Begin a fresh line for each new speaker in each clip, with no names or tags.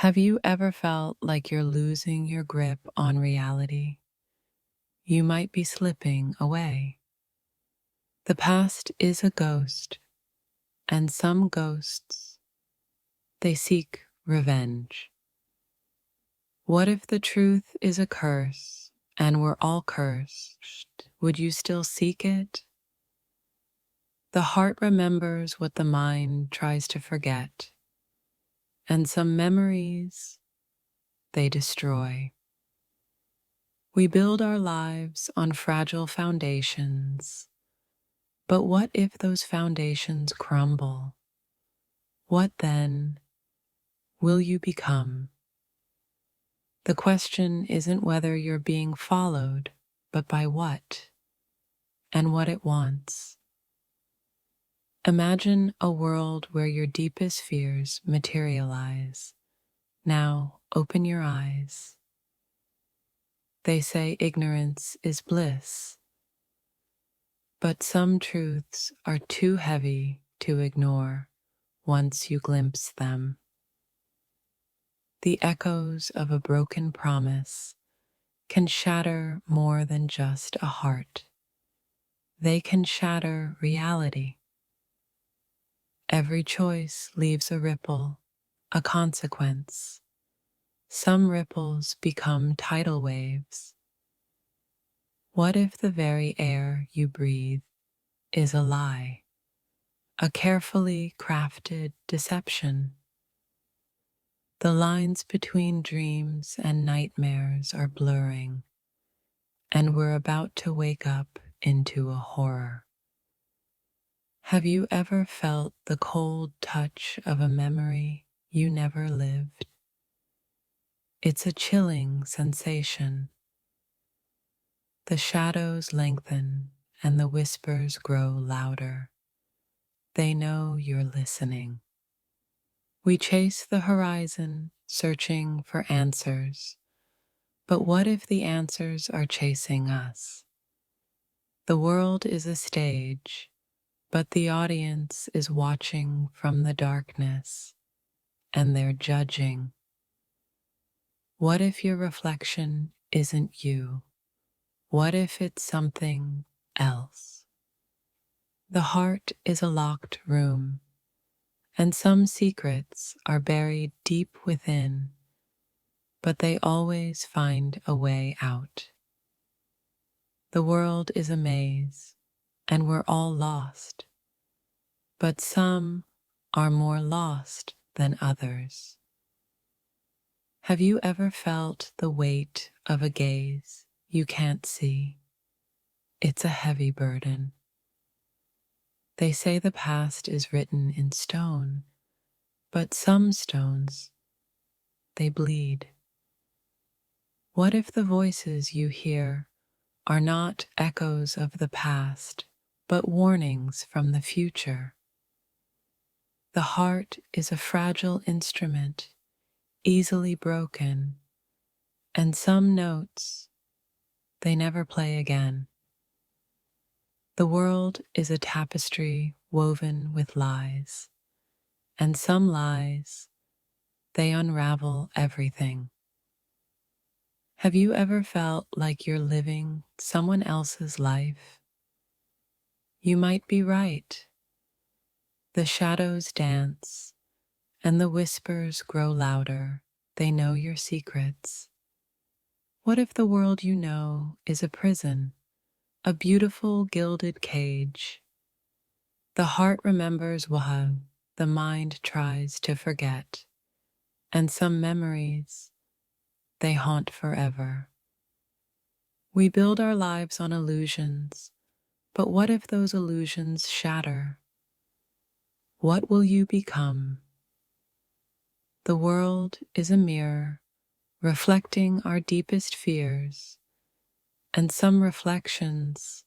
Have you ever felt like you're losing your grip on reality? You might be slipping away. The past is a ghost, and some ghosts, they seek revenge. What if the truth is a curse, and we're all cursed? Would you still seek it? The heart remembers what the mind tries to forget, and some memories they destroy. We build our lives on fragile foundations, but what if those foundations crumble? What then will you become? The question isn't whether you're being followed, but by what and what it wants. Imagine a world where your deepest fears materialize. Now open your eyes. They say ignorance is bliss, but some truths are too heavy to ignore once you glimpse them. The echoes of a broken promise can shatter more than just a heart. They can shatter reality. Every choice leaves a ripple, a consequence. Some ripples become tidal waves. What if the very air you breathe is a lie, a carefully crafted deception? The lines between dreams and nightmares are blurring, and we're about to wake up into a horror. Have you ever felt the cold touch of a memory you never lived? It's a chilling sensation. The shadows lengthen and the whispers grow louder. They know you're listening. We chase the horizon, searching for answers. But what if the answers are chasing us? The world is a stage, but the audience is watching from the darkness, and they're judging. What if your reflection isn't you? What if it's something else? The heart is a locked room, and some secrets are buried deep within, but they always find a way out. The world is a maze, and we're all lost, but some are more lost than others. Have you ever felt the weight of a gaze you can't see? It's a heavy burden. They say the past is written in stone, but some stones, they bleed. What if the voices you hear are not echoes of the past, but warnings from the future? The heart is a fragile instrument, easily broken, and some notes, they never play again. The world is a tapestry woven with lies, and some lies, they unravel everything. Have you ever felt like you're living someone else's life? You might be right. The shadows dance, and the whispers grow louder. They know your secrets. What if the world you know is a prison, a beautiful gilded cage? The heart remembers what the mind tries to forget, and some memories, they haunt forever. We build our lives on illusions, but what if those illusions shatter? What will you become? The world is a mirror, reflecting our deepest fears, and some reflections,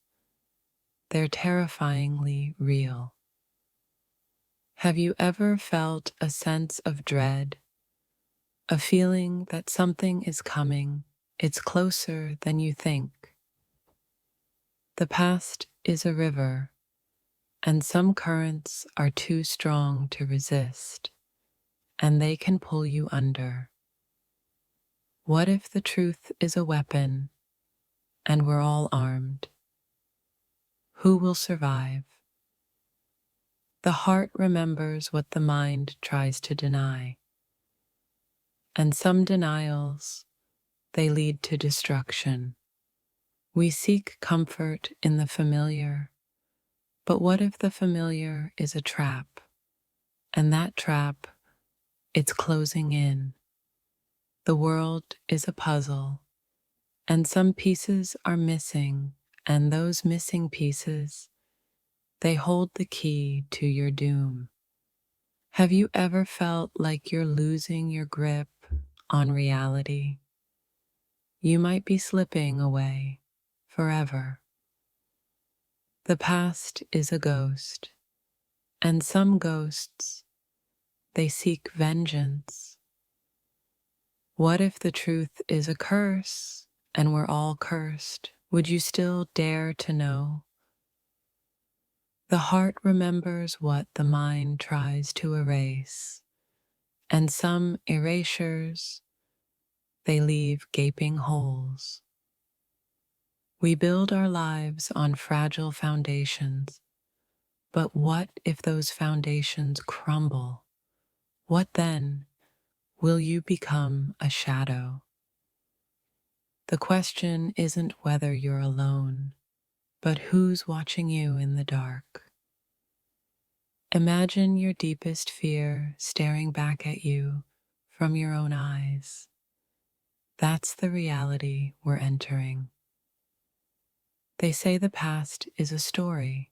they're terrifyingly real. Have you ever felt a sense of dread, a feeling that something is coming, it's closer than you think? The past is a river, and some currents are too strong to resist, and they can pull you under. What if the truth is a weapon and we're all armed? Who will survive? The heart remembers what the mind tries to deny, and some denials, they lead to destruction. We seek comfort in the familiar, but what if the familiar is a trap, and that trap, it's closing in? The world is a puzzle, and some pieces are missing, and those missing pieces, they hold the key to your doom. Have you ever felt like you're losing your grip on reality? You might be slipping away forever. The past is a ghost, and some ghosts, they seek vengeance. What if the truth is a curse and we're all cursed? Would you still dare to know? The heart remembers what the mind tries to erase, and some erasures, they leave gaping holes. We build our lives on fragile foundations, but what if those foundations crumble? What then? Will you become a shadow? The question isn't whether you're alone, but who's watching you in the dark. Imagine your deepest fear staring back at you from your own eyes. That's the reality we're entering. They say the past is a story,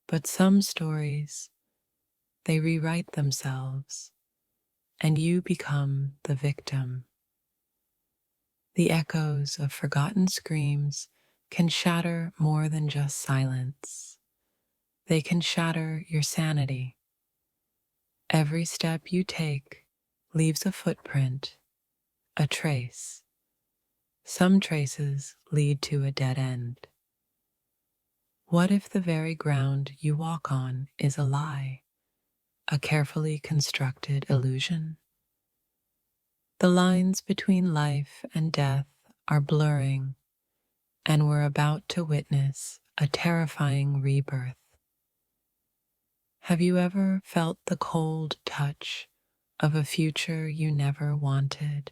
but some stories, they rewrite themselves, and you become the victim. The echoes of forgotten screams can shatter more than just silence. They can shatter your sanity. Every step you take leaves a footprint, a trace. Some traces lead to a dead end. What if the very ground you walk on is a lie, a carefully constructed illusion? The lines between life and death are blurring, and we're about to witness a terrifying rebirth. Have you ever felt the cold touch of a future you never wanted?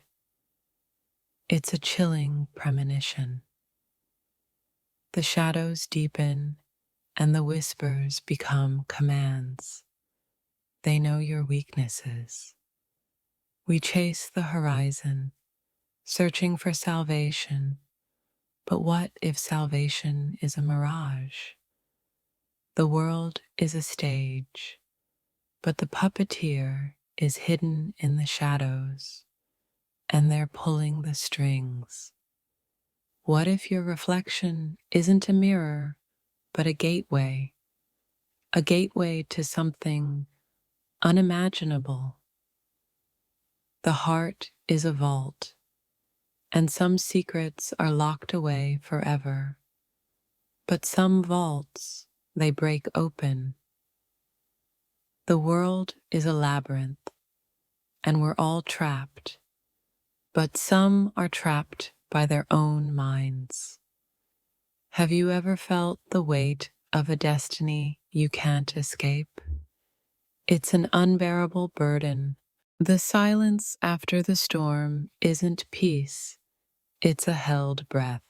It's a chilling premonition. The shadows deepen and the whispers become commands. They know your weaknesses. We chase the horizon, searching for salvation, but what if salvation is a mirage? The world is a stage, but the puppeteer is hidden in the shadows, and they're pulling the strings. What if your reflection isn't a mirror, but a gateway to something unimaginable? The heart is a vault, and some secrets are locked away forever. But some vaults, they break open. The world is a labyrinth, and we're all trapped, but some are trapped by their own minds. Have you ever felt the weight of a destiny you can't escape? It's an unbearable burden. The silence after the storm isn't peace, it's a held breath.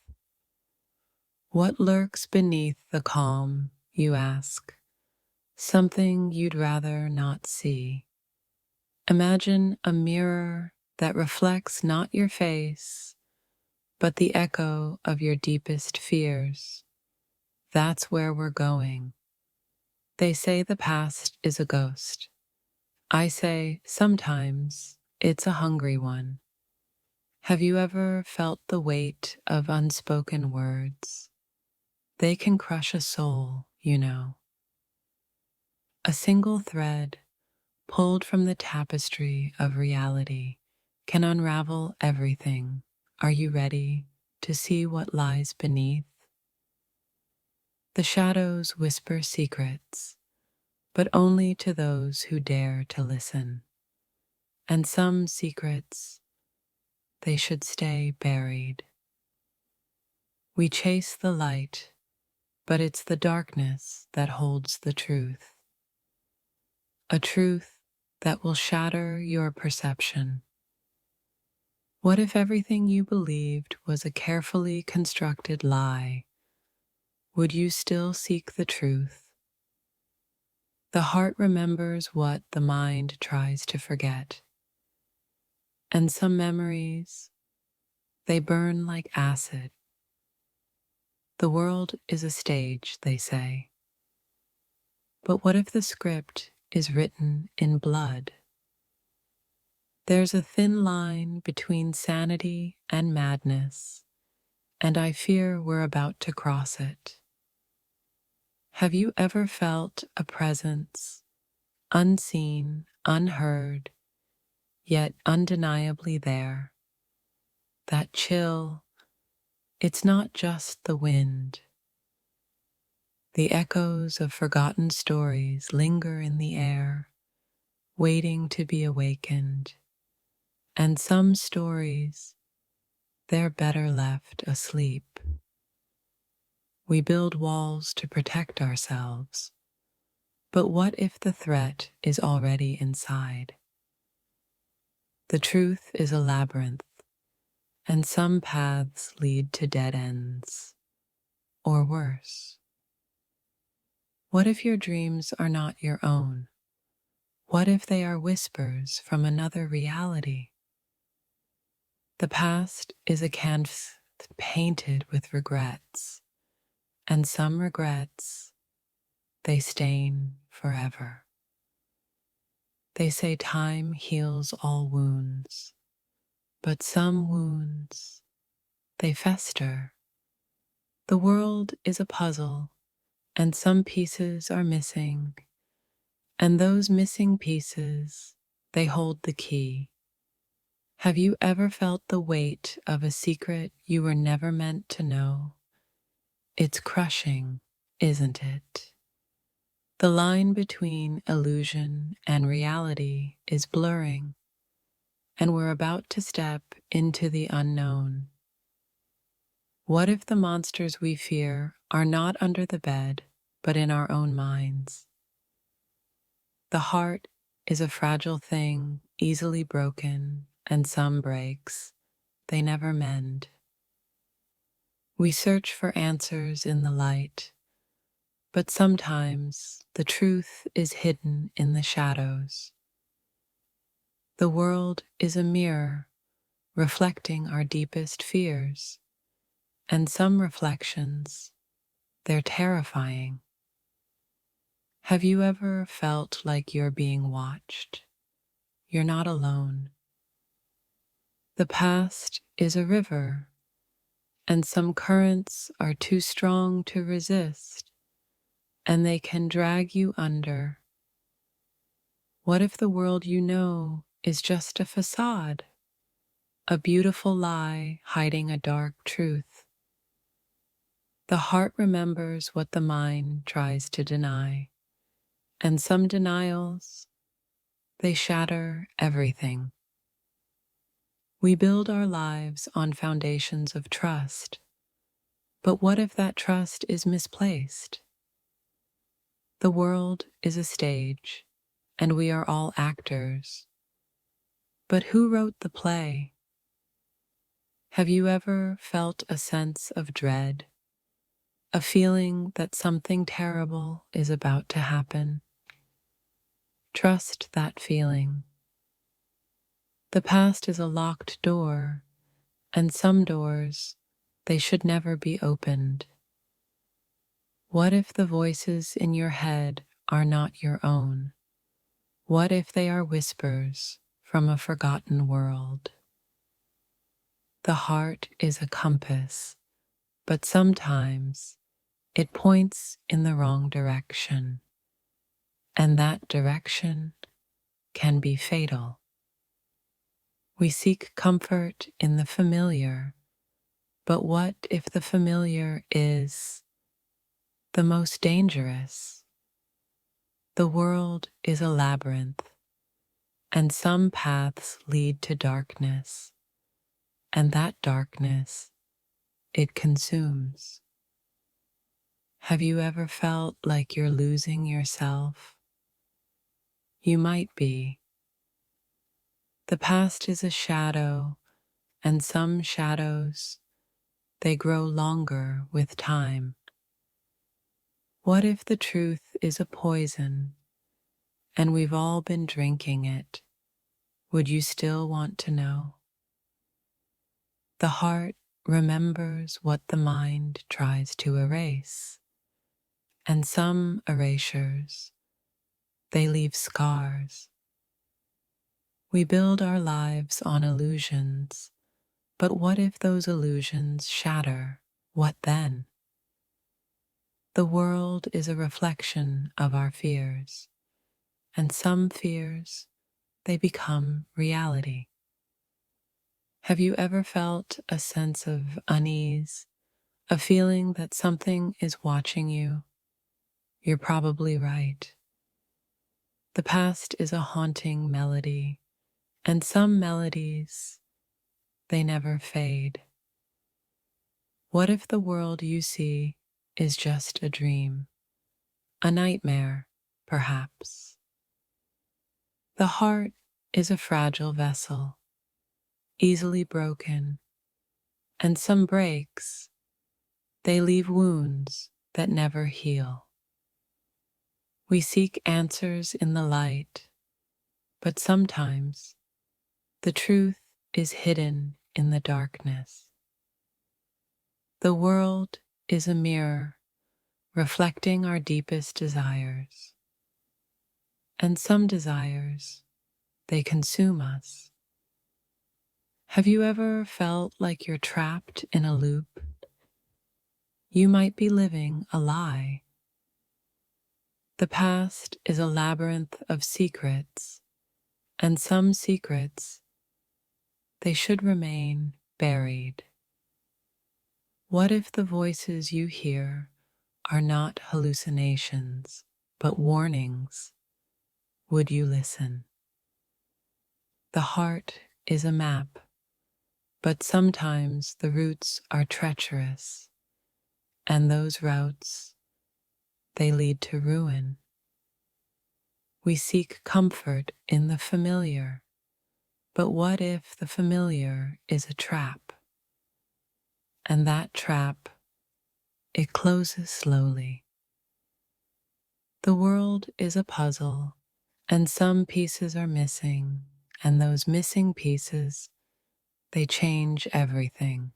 What lurks beneath the calm, you ask? Something you'd rather not see. Imagine a mirror that reflects not your face, but the echo of your deepest fears. That's where we're going. They say the past is a ghost. I say sometimes it's a hungry one. Have you ever felt the weight of unspoken words? They can crush a soul, you know. A single thread, pulled from the tapestry of reality, can unravel everything. Are you ready to see what lies beneath? The shadows whisper secrets, but only to those who dare to listen. and some secrets, they should stay buried. We chase the light, but it's the darkness that holds the truth. A truth that will shatter your perception. What if everything you believed was a carefully constructed lie? Would you still seek the truth? The heart remembers what the mind tries to forget. And some memories, they burn like acid. The world is a stage, they say. But what if the script is written in blood? There's a thin line between sanity and madness, and I fear we're about to cross it. Have you ever felt a presence, unseen, unheard, yet undeniably there? That chill, it's not just the wind. The echoes of forgotten stories linger in the air, waiting to be awakened. And some stories, they're better left asleep. We build walls to protect ourselves, but what if the threat is already inside? The truth is a labyrinth, and some paths lead to dead ends, or worse. What if your dreams are not your own? What if they are whispers from another reality? The past is a canvas painted with regrets, and some regrets, they stain forever. They say time heals all wounds, but some wounds, they fester. The world is a puzzle, and some pieces are missing, and those missing pieces, they hold the key. Have you ever felt the weight of a secret you were never meant to know? It's crushing, isn't it? The line between illusion and reality is blurring, and we're about to step into the unknown. What if the monsters we fear are not under the bed, but in our own minds? The heart is a fragile thing, easily broken, and some breaks, they never mend. We search for answers in the light, but sometimes the truth is hidden in the shadows. The world is a mirror, reflecting our deepest fears, and some reflections, they're terrifying. Have you ever felt like you're being watched? You're not alone. The past is a river, and some currents are too strong to resist, and they can drag you under. What if the world you know is just a facade, a beautiful lie hiding a dark truth? The heart remembers what the mind tries to deny, and some denials, they shatter everything. We build our lives on foundations of trust, but what if that trust is misplaced? The world is a stage, and we are all actors. But who wrote the play? Have you ever felt a sense of dread, a feeling that something terrible is about to happen? Trust that feeling. The past is a locked door, and some doors, they should never be opened. What if the voices in your head are not your own? What if they are whispers from a forgotten world? The heart is a compass, but sometimes it points in the wrong direction, and that direction can be fatal. We seek comfort in the familiar, but what if the familiar is the most dangerous? The world is a labyrinth, And some paths lead to darkness, and that darkness, it consumes. Have you ever felt like you're losing yourself? You might be. The past is a shadow, and some shadows, they grow longer with time. What if the truth is a poison, and we've all been drinking it? Would you still want to know? The heart remembers what the mind tries to erase, and some erasures, they leave scars. We build our lives on illusions, but what if those illusions shatter? What then? The world is a reflection of our fears, and some fears, they become reality. Have you ever felt a sense of unease, a feeling that something is watching you? You're probably right. The past is a haunting melody, and some melodies, they never fade. What if the world you see is just a dream, a nightmare, perhaps? The heart is a fragile vessel, easily broken, and some breaks, they leave wounds that never heal. We seek answers in the light, but sometimes the truth is hidden in the darkness. The world is a mirror reflecting our deepest desires, and some desires, they consume us. Have you ever felt like you're trapped in a loop? You might be living a lie. The past is a labyrinth of secrets, and some secrets, they should remain buried. What if the voices you hear are not hallucinations, but warnings? Would you listen? The heart is a map, but sometimes the routes are treacherous, and those routes, they lead to ruin. We seek comfort in the familiar, but what if the familiar is a trap? And that trap, it closes slowly. The world is a puzzle, and some pieces are missing, and those missing pieces, they change everything.